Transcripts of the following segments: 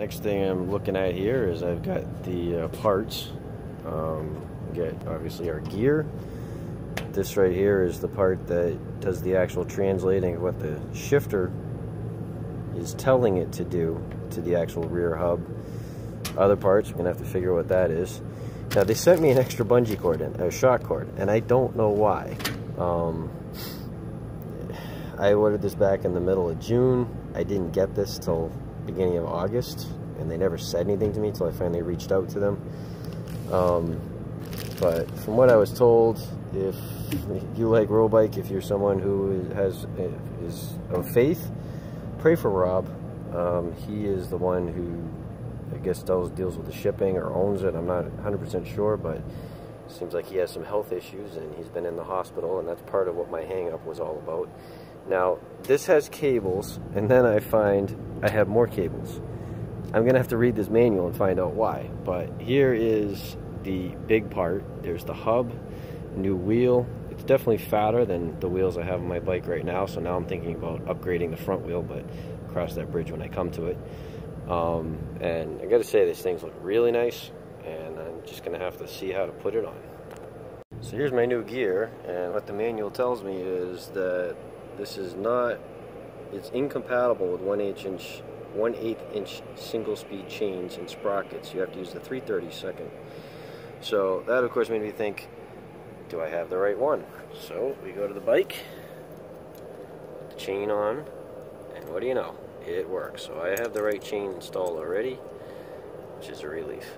next thing I'm looking at here is I've got the parts. Get obviously our gear. This right here is the part that does the actual translating of what the shifter is telling it to do to the actual rear hub. Other parts, we're gonna have to figure out what that is. Now they sent me an extra bungee cord, a shock cord, and I don't know why. I ordered this back in the middle of June. I didn't get this till beginning of August, and they never said anything to me till I finally reached out to them. But from what I was told, if you like row bike, if you're someone who is of faith, pray for Rob. He is the one who, I guess, deals with the shipping or owns it. I'm not 100% sure, but it seems like he has some health issues and he's been in the hospital, and that's part of what my hang-up was all about. Now, this has cables, and then I find I have more cables. I'm going to have to read this manual and find out why, but here is the big part. There's the hub, new wheel. It's definitely fatter than the wheels I have on my bike right now, so now I'm thinking about upgrading the front wheel, but cross that bridge when I come to it. And I gotta say, these things look really nice, and I'm just gonna have to see how to put it on. So here's my new gear, and what the manual tells me is that this is not, it's incompatible with 1/8 inch single speed chains and sprockets. You have to use the 3/32. So that of course made me think, do I have the right one? So we go to the bike, put the chain on, and what do you know? It works. So I have the right chain installed already, which is a relief.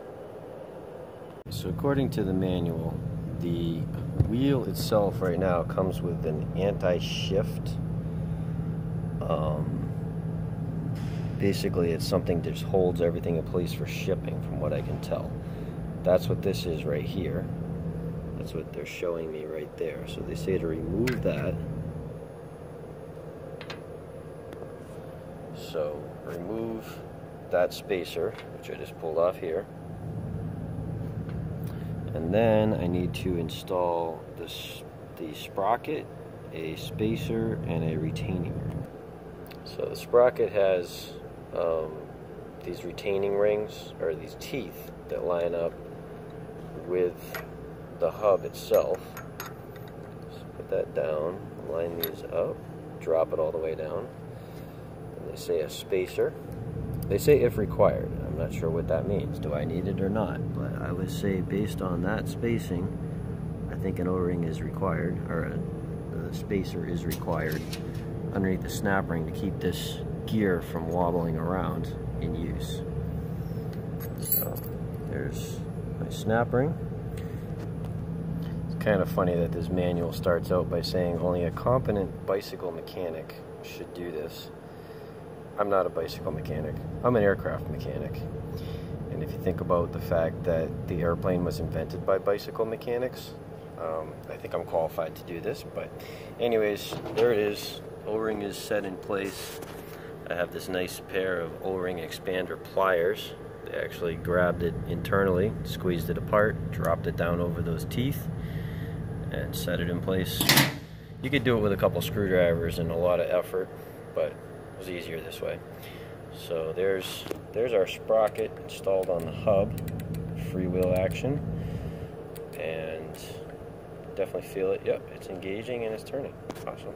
So according to the manual, the wheel itself right now comes with an anti-shift. Basically it's something that just holds everything in place for shipping, from what I can tell. That's what this is right here. That's what they're showing me right there. So they say to remove that. So remove that spacer, which I just pulled off here. And then I need to install the sprocket, a spacer, and a retaining ring. So the sprocket has these retaining rings, or these teeth, that line up with the hub itself. So put that down, line these up, drop it all the way down. And they say a spacer. They say if required. I'm not sure what that means. Do I need it or not? But I would say based on that spacing, I think an O-ring is required, or a spacer is required underneath the snap ring to keep this gear from wobbling around in use. So there's my snap ring. It's kind of funny that this manual starts out by saying only a competent bicycle mechanic should do this. I'm not a bicycle mechanic. I'm an aircraft mechanic. And if you think about the fact that the airplane was invented by bicycle mechanics, I think I'm qualified to do this. But anyways, there it is. O-ring is set in place. I have this nice pair of O-ring expander pliers. They actually grabbed it internally, squeezed it apart, dropped it down over those teeth, and set it in place. You could do it with a couple screwdrivers and a lot of effort, but it was easier this way. So there's our sprocket installed on the hub, freewheel action, and definitely feel it. Yep, it's engaging and it's turning. Awesome.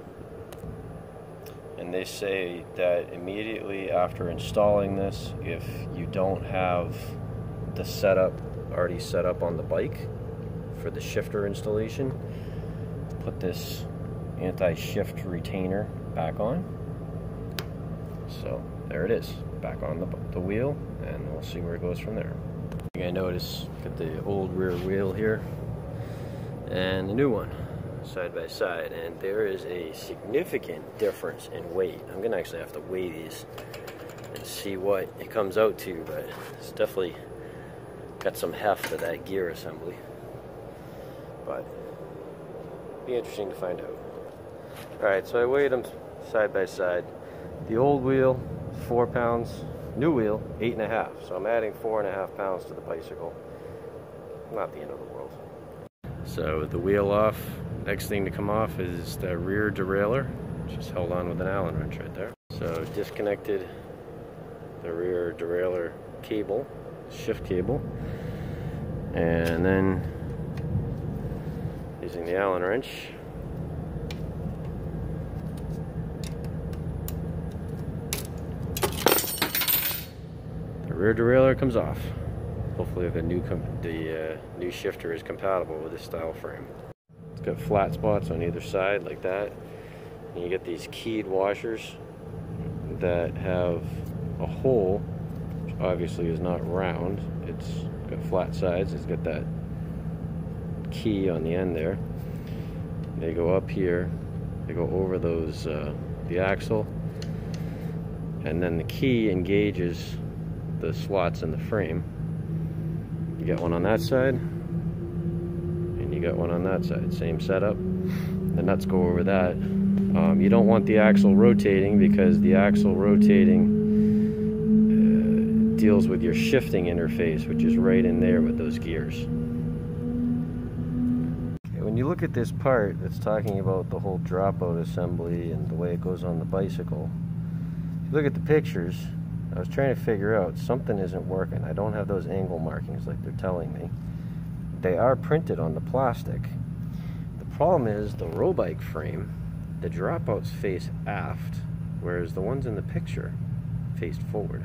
And they say that immediately after installing this, if you don't have the setup already set up on the bike for the shifter installation, put this anti-shift retainer back on. So there it is, back on the wheel, and we'll see where it goes from there. I notice, got the old rear wheel here and the new one side by side, and there is a significant difference in weight. I'm gonna actually have to weigh these and see what it comes out to, but it's definitely got some heft to that gear assembly. But it'll be interesting to find out. Alright, so I weighed them side by side. The old wheel, 4 pounds, new wheel, 8.5. So I'm adding 4.5 pounds to the bicycle. Not the end of the world. So with the wheel off, next thing to come off is the rear derailleur, which is held on with an Allen wrench right there. So disconnected the rear derailleur cable, shift cable, and then using the Allen wrench, the rear derailleur comes off. Hopefully the new shifter is compatible with this style frame. It's got flat spots on either side like that, and you get these keyed washers that have a hole, which obviously is not round. It's got flat sides. It's got that key on the end there. They go up here, they go over those the axle, and then the key engages the slots in the frame. You got one on that side, and you got one on that side. Same setup. The nuts go over that. You don't want the axle rotating, because the axle rotating deals with your shifting interface, which is right in there with those gears. Okay, when you look at this part that's talking about the whole dropout assembly and the way it goes on the bicycle, if you look at the pictures, I was trying to figure out something isn't working. I don't have those angle markings like they're telling me. They are printed on the plastic. The problem is the rowbike frame, the dropouts face aft, whereas the ones in the picture faced forward.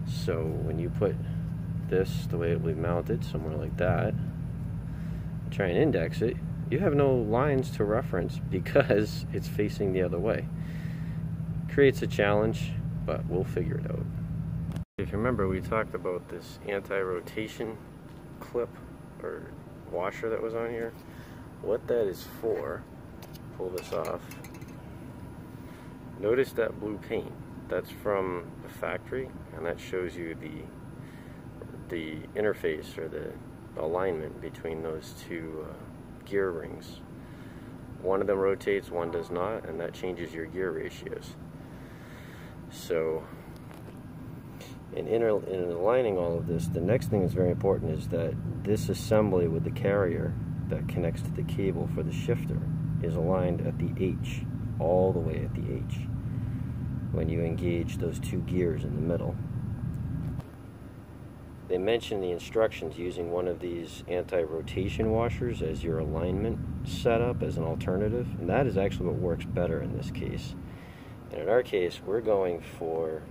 So when you put this the way it will be mounted, somewhere like that, try and index it, you have no lines to reference because it's facing the other way. Creates a challenge, but we'll figure it out. If you remember, we talked about this anti-rotation clip or washer that was on here. What that is for, pull this off. Notice that blue paint. That's from the factory, and that shows you the interface or the alignment between those two gear rings. One of them rotates, one does not, and that changes your gear ratios. So in aligning all of this, the next thing that's very important is that this assembly with the carrier that connects to the cable for the shifter is aligned at the H, all the way at the H, when you engage those two gears in the middle. They mention the instructions using one of these anti-rotation washers as your alignment setup as an alternative, and that is actually what works better in this case. And in our case, we're going for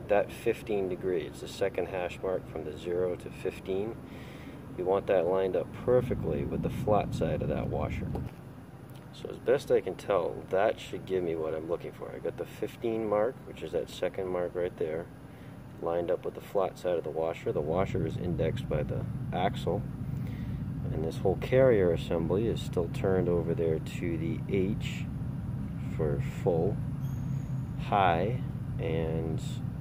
that 15 degree. It's the second hash mark from the 0 to 15. You want that lined up perfectly with the flat side of that washer. So as best I can tell, that should give me what I'm looking for. I got the 15 mark, which is that second mark right there, lined up with the flat side of the washer. The washer is indexed by the axle, and this whole carrier assembly is still turned over there to the H for full, high, and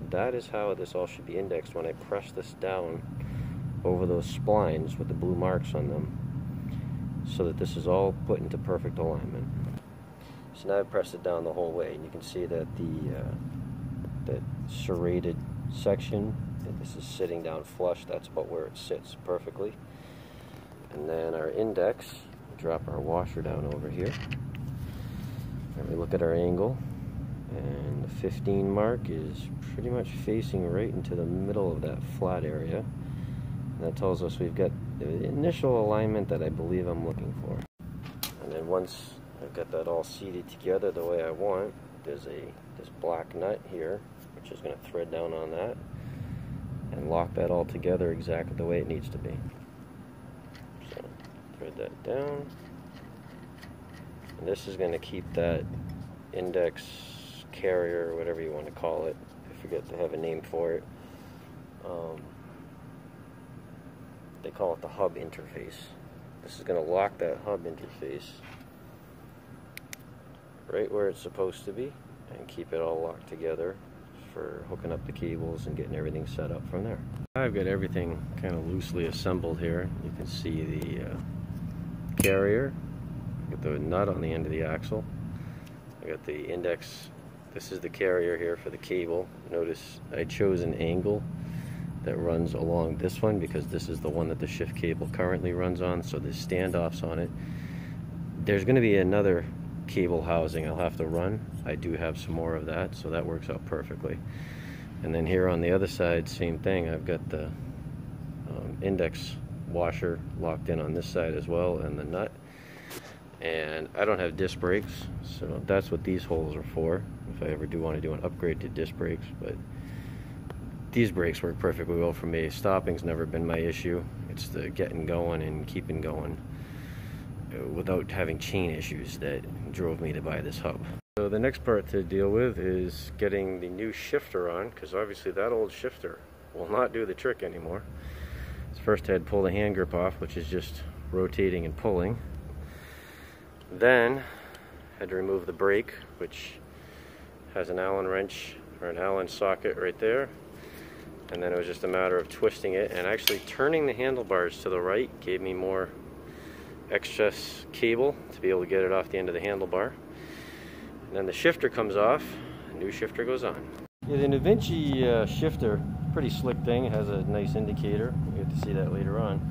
that is how this all should be indexed when I press this down over those splines with the blue marks on them, so that this is all put into perfect alignment. So now I've pressed it down the whole way, and you can see that that serrated section, this is sitting down flush. That's about where it sits perfectly. And then our index, drop our washer down over here, and we look at our angle, and the 15 mark is pretty much facing right into the middle of that flat area. And that tells us we've got the initial alignment that I believe I'm looking for. And then once I've got that all seated together the way I want, there's this black nut here, which is going to thread down on that and lock that all together exactly the way it needs to be. So thread that down, and this is going to keep that index carrier, or whatever you want to call it, I forget to have a name for it. They call it the hub interface. This is going to lock that hub interface right where it's supposed to be and keep it all locked together for hooking up the cables and getting everything set up from there. I've got everything kind of loosely assembled here. You can see the carrier, got the nut on the end of the axle, I got the index. This is the carrier here for the cable. Notice I chose an angle that runs along this one because this is the one that the shift cable currently runs on, so there's standoffs on it. There's going to be another cable housing I'll have to run. I do have some more of that, so that works out perfectly. And then here on the other side, same thing. I've got the index washer locked in on this side as well, and the nut. And I don't have disc brakes, so that's what these holes are for if I ever do want to do an upgrade to disc brakes. But these brakes work perfectly well for me. Stopping's never been my issue. It's the getting going and keeping going without having chain issues that drove me to buy this hub. So the next part to deal with is getting the new shifter on, because obviously that old shifter will not do the trick anymore. First I had to pull the hand grip off, which is just rotating and pulling. Then I had to remove the brake, which has an Allen wrench or an Allen socket right there. And then it was just a matter of twisting it, and actually turning the handlebars to the right gave me more excess cable to be able to get it off the end of the handlebar. And then the shifter comes off, a new shifter goes on. Yeah, the Nuvinci shifter, pretty slick thing, it has a nice indicator. You'll get to see that later on.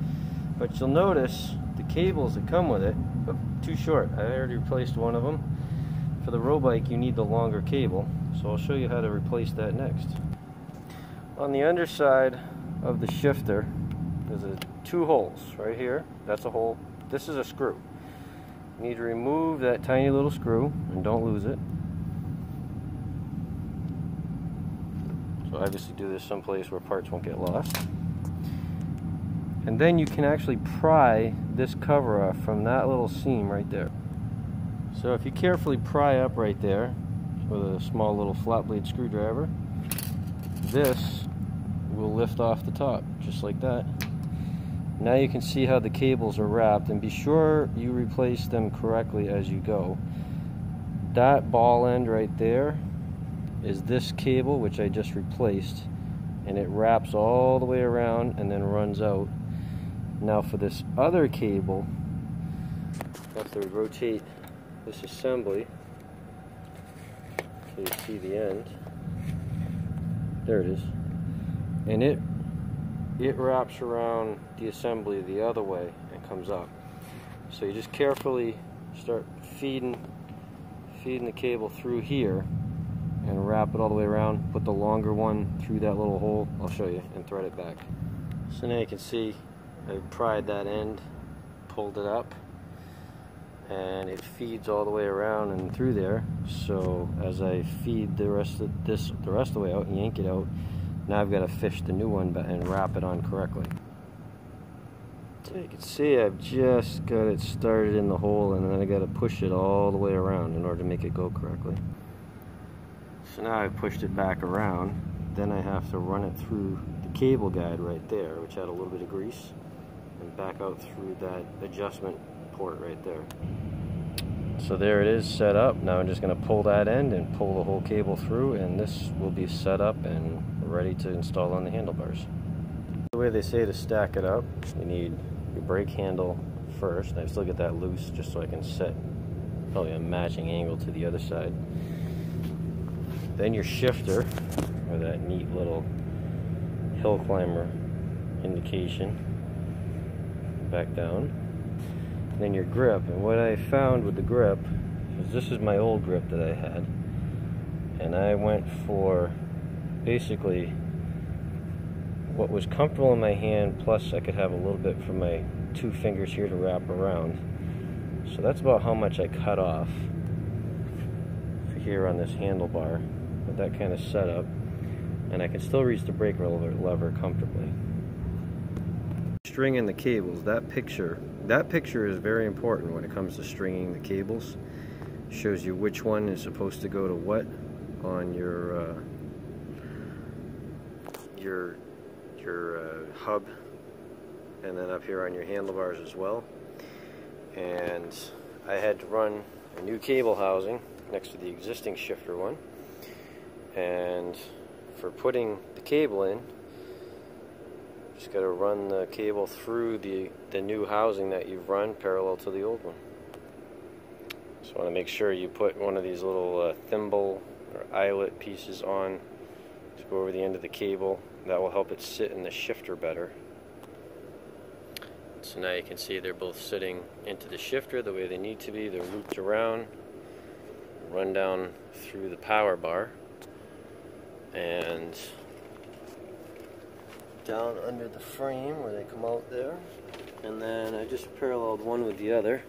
But you'll notice the cables that come with it, too short. I already replaced one of them. For the row bike, you need the longer cable, so I'll show you how to replace that next. On the underside of the shifter, there's two holes right here. That's a hole. This is a screw. You need to remove that tiny little screw and don't lose it. So obviously do this someplace where parts won't get lost. And then you can actually pry this cover off from that little seam right there. So if you carefully pry up right there with a small little flat blade screwdriver, this will lift off the top, just like that. Now you can see how the cables are wrapped, and be sure you replace them correctly as you go. That ball end right there is this cable, which I just replaced, and it wraps all the way around and then runs out. Now for this other cable, I have to rotate this assembly so you see the end. There it is. And it wraps around the assembly the other way and comes up. So you just carefully start feeding the cable through here and wrap it all the way around. Put the longer one through that little hole, I'll show you, and thread it back. So now you can see I pried that end, pulled it up, and it feeds all the way around and through there. So as I feed the rest of the way out and yank it out, now I've got to fish the new one and wrap it on correctly. So you can see I've just got it started in the hole, and then I got to push it all the way around in order to make it go correctly. So now I've pushed it back around. Then I have to run it through the cable guide right there, which had a little bit of grease, and back out through that adjustment port right there. So there it is set up. Now I'm just going to pull that end and pull the whole cable through, and this will be set up and ready to install on the handlebars. The way they say to stack it up, you need your brake handle first. I still get that loose just so I can set probably a matching angle to the other side. Then your shifter, or that neat little hill climber indication, back down. Then your grip, and what I found with the grip is this is my old grip that I had, and I went for basically what was comfortable in my hand, plus I could have a little bit from my two fingers here to wrap around. So that's about how much I cut off for here on this handlebar with that kind of setup, and I can still reach the brake lever comfortably. Stringing the cables, that picture is very important when it comes to stringing the cables. Shows you which one is supposed to go to what on your hub, and then up here on your handlebars as well. And I had to run a new cable housing next to the existing shifter one, and for putting the cable in, just got to run the cable through the new housing that you've run parallel to the old one. Just want to make sure you put one of these little thimble or eyelet pieces on to go over the end of the cable. That will help it sit in the shifter better. So now you can see they're both sitting into the shifter the way they need to be. They're looped around, run down through the power bar, and down under the frame where they come out there, and then I just paralleled one with the other,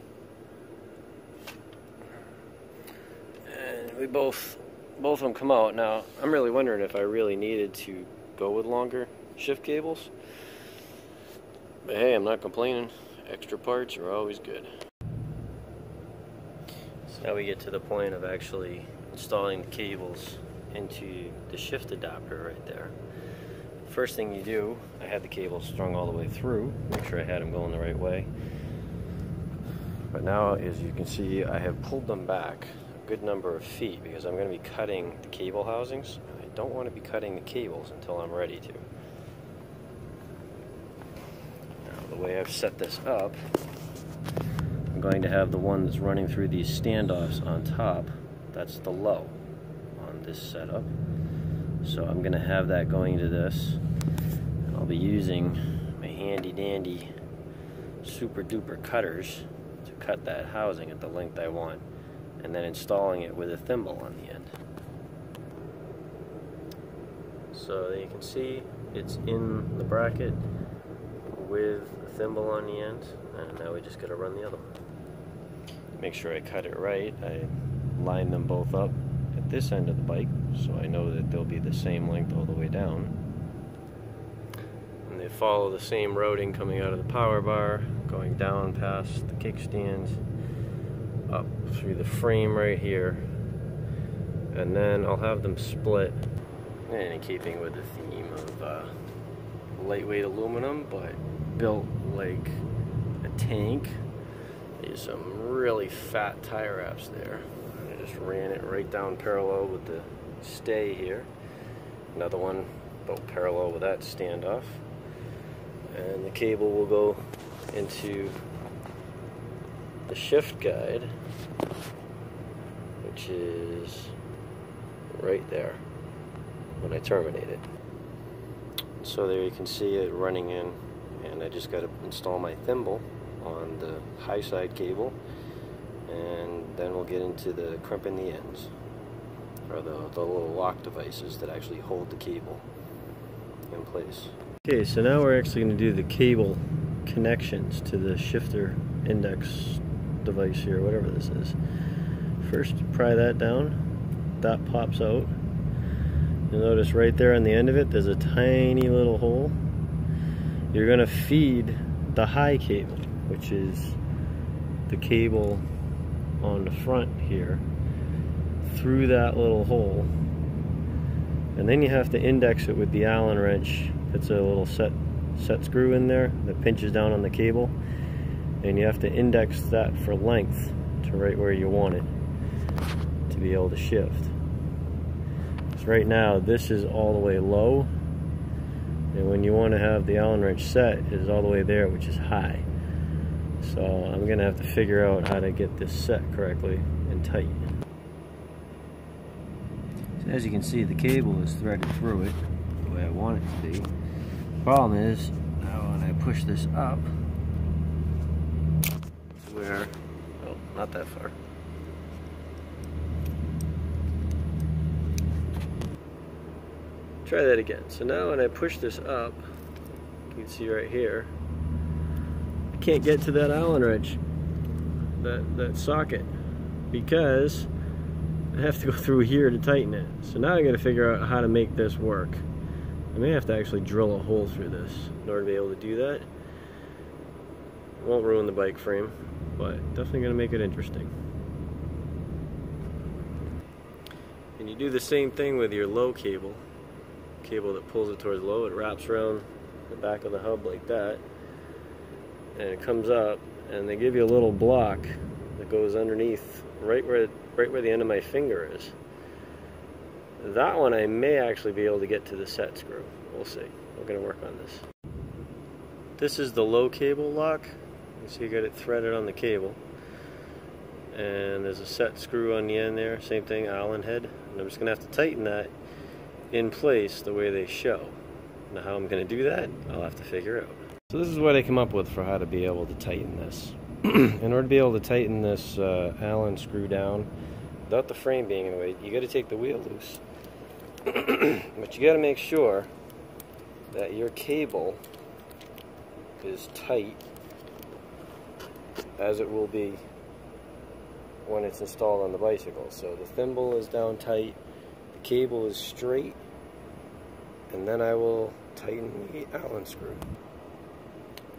and we both of them come out. Now I'm really wondering if I really needed to go with longer shift cables, but hey, I'm not complaining. Extra parts are always good. So now we get to the point of actually installing the cables into the shift adapter right there. First thing you do, I had the cables strung all the way through, make sure I had them going the right way. But now, as you can see, I have pulled them back a good number of feet because I'm going to be cutting the cable housings. I don't want to be cutting the cables until I'm ready to. Now, the way I've set this up, I'm going to have the one that's running through these standoffs on top. That's the low on this setup. So I'm going to have that going to this, and I'll be using my handy dandy super duper cutters to cut that housing at the length I want, and then installing it with a thimble on the end. So you can see it's in the bracket with a thimble on the end, and now we just got to run the other one. Make sure I cut it right. I line them both up at this end of the bike, so I know that they'll be the same length all the way down. And they follow the same routing coming out of the power bar, going down past the kickstand, up through the frame right here, and then I'll have them split, and in keeping with the theme of lightweight aluminum, but built like a tank. There's some really fat tie wraps there. I just ran it right down parallel with the stay here. Another one about parallel with that standoff. And the cable will go into the shift guide, which is right there when I terminate it. So there you can see it running in, and I just got to install my thimble on the high side cable, and then we'll get into the crimping the ends, or the little lock devices that actually hold the cable in place. Okay, so now we're actually going to do the cable connections to the shifter index device here, whatever this is. First, pry that down. That pops out. You'll notice right there on the end of it, there's a tiny little hole. You're going to feed the high cable, which is the cable on the front here, through that little hole, and then you have to index it with the Allen wrench. It's a little set screw in there that pinches down on the cable, and you have to index that for length to right where you want it to be able to shift. So right now this is all the way low, and when you want to have the Allen wrench set, it is all the way there, which is high. So I'm going to have to figure out how to get this set correctly and tight. So as you can see, the cable is threaded through it the way I want it to be. The problem is, now when I push this up, it's where, oh, not that far. Try that again. So now when I push this up, you can see right here, can't get to that Allen wrench, that socket, because I have to go through here to tighten it. So now I got to figure out how to make this work. I may have to actually drill a hole through this in order to be able to do that. It won't ruin the bike frame, but definitely going to make it interesting. And you do the same thing with your low cable that pulls it towards low. It wraps around the back of the hub like that, and it comes up, and they give you a little block that goes underneath right where the end of my finger is. That one I may actually be able to get to the set screw. We'll see. We're going to work on this. This is the low cable lock. You see you got it threaded on the cable, and there's a set screw on the end there. Same thing, Allen head. And I'm just going to have to tighten that in place the way they show. Now how I'm going to do that, I'll have to figure out. So this is what I come up with for how to be able to tighten this. In order to be able to tighten this Allen screw down without the frame being in the way, you got to take the wheel loose. But you got to make sure that your cable is tight, as it will be when it's installed on the bicycle. So the thimble is down tight, the cable is straight, and then I will tighten the Allen screw.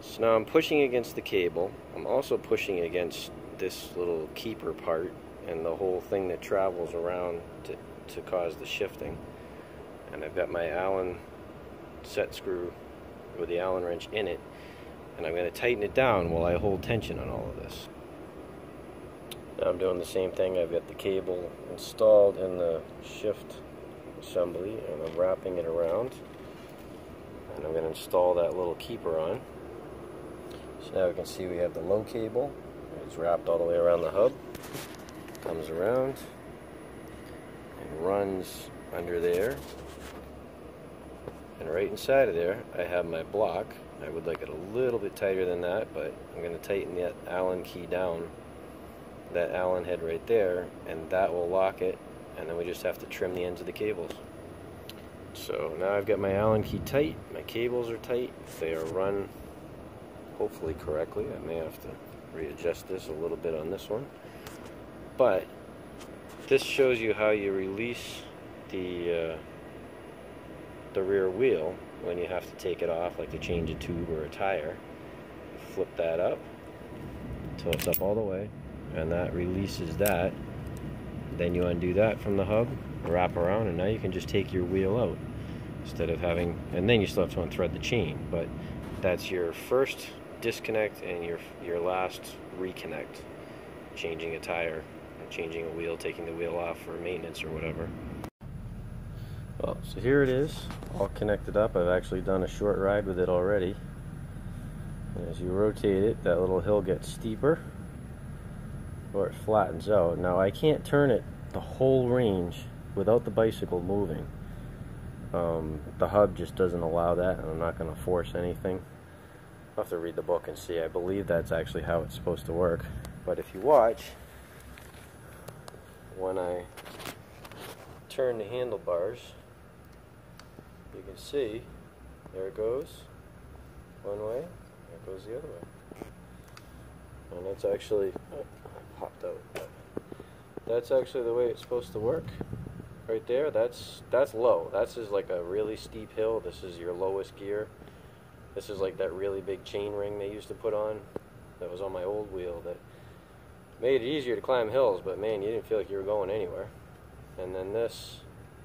So now I'm pushing against the cable. I'm also pushing against this little keeper part and the whole thing that travels around to cause the shifting. And I've got my Allen set screw with the Allen wrench in it, and I'm going to tighten it down while I hold tension on all of this. Now I'm doing the same thing. I've got the cable installed in the shift assembly, and I'm wrapping it around, and I'm going to install that little keeper on. So now we can see we have the low cable. It's wrapped all the way around the hub, comes around and runs under there, and right inside of there I have my block. I would like it a little bit tighter than that, but I'm going to tighten that Allen key down, that Allen head right there, and that will lock it, and then we just have to trim the ends of the cables. So now I've got my Allen key tight, my cables are tight, they are run hopefully correctly. I may have to readjust this a little bit on this one, but this shows you how you release the rear wheel when you have to take it off, like to change a tube or a tire. Flip that up until it's up all the way, and that releases that. Then you undo that from the hub, wrap around, and now you can just take your wheel out instead of having, and then you still have to unthread the chain, but that's your first disconnect and your last reconnect, changing a tire, changing a wheel, taking the wheel off for maintenance or whatever. Well, so here it is, all connected up. I've actually done a short ride with it already. And as you rotate it, that little hill gets steeper, or it flattens out. Now I can't turn it the whole range without the bicycle moving. The hub just doesn't allow that, and I'm not going to force anything. I'll have to read the book and see. I believe that's actually how it's supposed to work. But if you watch, when I turn the handlebars, you can see, there it goes one way, there it goes the other way. And that's actually, oh, I popped out. That's actually the way it's supposed to work. Right there, that's low. That's just like a really steep hill. This is your lowest gear. This is like that really big chain ring they used to put on that was on my old wheel that made it easier to climb hills, but man, you didn't feel like you were going anywhere. And then this,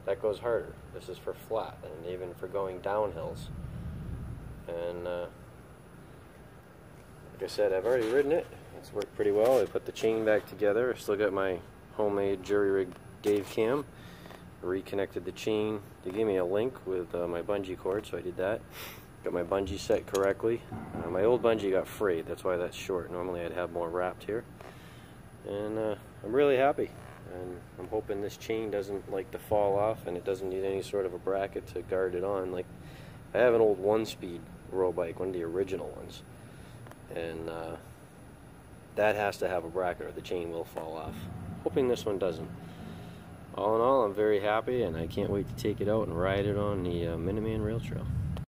that goes harder. This is for flat and even for going down hills. And like I said, I've already ridden it. It's worked pretty well. I put the chain back together. I still got my homemade jury rig Dave cam. Reconnected the chain. They gave me a link with my bungee cord, so I did that. Got my bungee set correctly. My old bungee got frayed. That's why that's short. Normally I'd have more wrapped here. And I'm really happy. And I'm hoping this chain doesn't like to fall off, and it doesn't need any sort of a bracket to guard it on. Like, I have an old 1-speed row bike, one of the original ones, and that has to have a bracket or the chain will fall off. Hoping this one doesn't. All in all, I'm very happy, and I can't wait to take it out and ride it on the Minuteman Rail Trail.